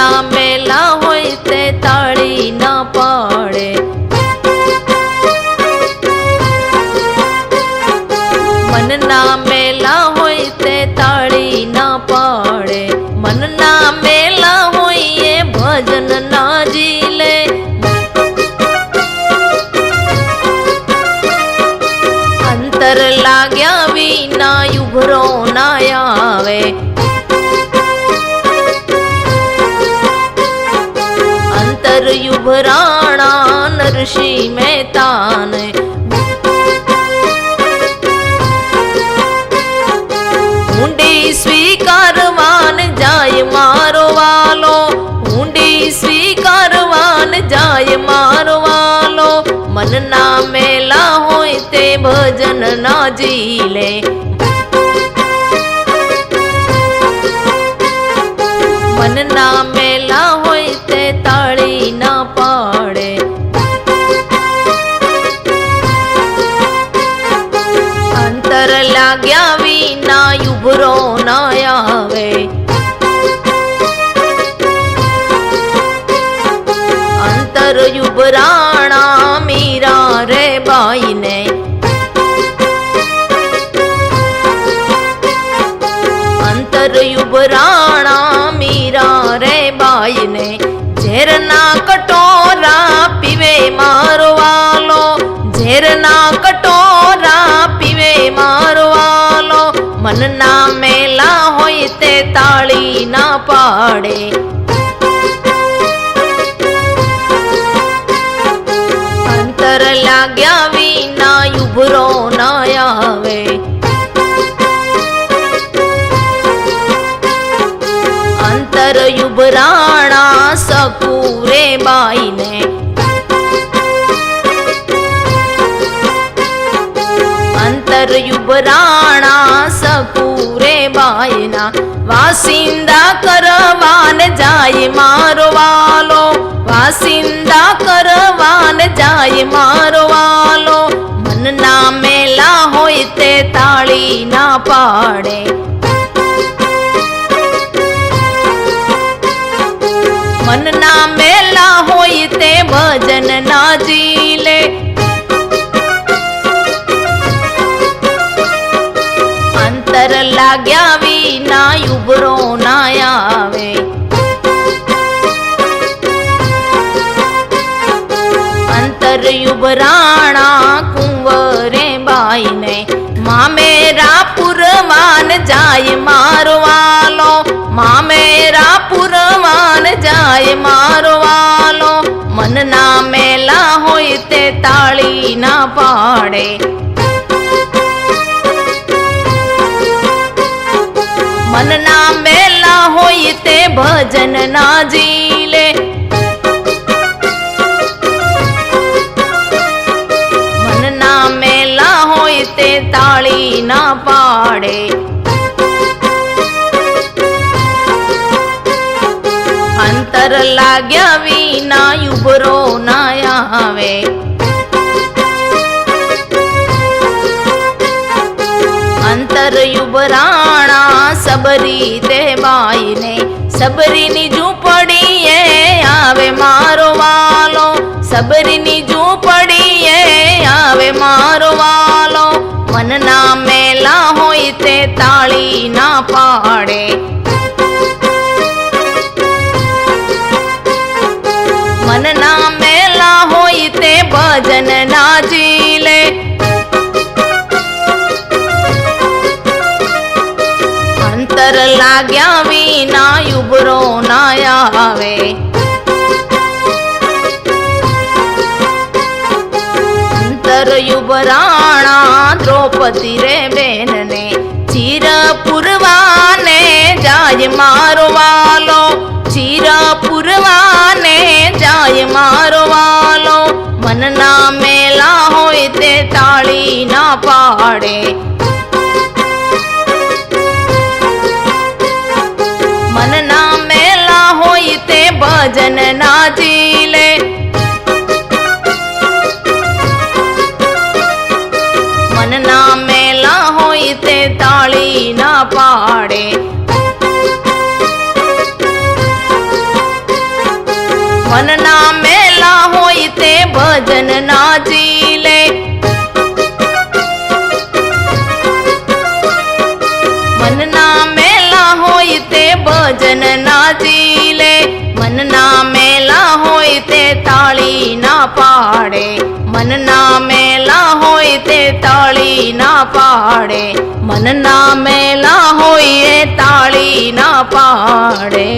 મનના મેલા હોય તે તાળી ના પાડે, મનના મેલા હોય તે તાળી ના પાડે, મનના મેલા હોય એ ભજન ના ઝીલે, અંતર લાગ્યા વિના ઉભરો ના આવે, અંતર ઉભરાણા નરસિંહ મહેતાને, ઊંડી સ્વીકારવાન જાય મારો વાલો, ઊંડી સ્વીકારવાન જાય મારો વાલો, મનના મેલા હોય તે ભજન ના ઝીલે, મનના મેલા હોય તે તાળી ના પાડે, અંતર લાગ્યા વિના ઉભરો ના આવે, અંતર ઉભરાણા મીરા રે બાઈને, અંતર ઉભરાણા મીરા રે બાઈને, ઝેરના કટોરા પીવે મારો વાલો, ઝેરના કટોરા પીવે મારો વાલો, મનના મેલા હોય તે તાળી ના પાડે, અંતર લાગ્યા વિના ઉભરો ના આવે, અંતર ઉભરાણા સકુરે બાઈને, અંતર ઉભરાણા સકુરે બાઈના, વાસિંદા કરવાન જાય મારો વાલો, વાસિંદા કરવાન જાય મારો વાલો, મનના મેલા હોય તે તાળી ના પાડે, મનના મેલા હોય તે ભજન ના ઝીલે, અંતર લાગ્યા વિના ઉભરો ના આવે, અંતર ઉભરાણા કુંવરે બાઈને, મામેરા પુરવાન જાય મારો વાલો, મામેરા પુરવાન જાય મારો વાલો, મનના મેલા હોય તે તાળી ના પાડે, મનના મેલા હોય તે ભજન ના ઝીલે, મનના મેલા હોય તે તાળી ના પાડે, અંતર લાગ્યા વિના ઉભરો ના આવે, અંતર ઉભરાણા સબરી તે બાઈને, સબરીની ઝૂંપડીએ આવે મારો વાલો, સબરીની ઝૂંપડીએ આવે મારો વાલો, મનના મેલા હોય તે તાળી ના પાડે, મનના મેલા હોય તે ભજન ના ઝીલે, અંતર લાગ્યા વિના ઉભરો ના આવે, અંતર ઉભરાણા દ્રૌપદી રે બેનને, ચીર પુરવાને જાય મારો વાલો, ચીર પુરવાને જાય મારો વાલો, મનના મેલા હોય તે તાળી ના પાડે, મનના મેલા હોય તે ભજન ના ઝીલે, મનના મેલા હોય તે તાળી ના પાડે, મેલા હોય તે ભજન ના ઝીલે મનના મેલા હોય તે ભજન ના ઝીલે મનના મેલા હોય તે તાળી ના પાડે મનના મેલા હોય તે તાળી ના પાડે મનના મેલા હોય એ તાળી ના પાડે।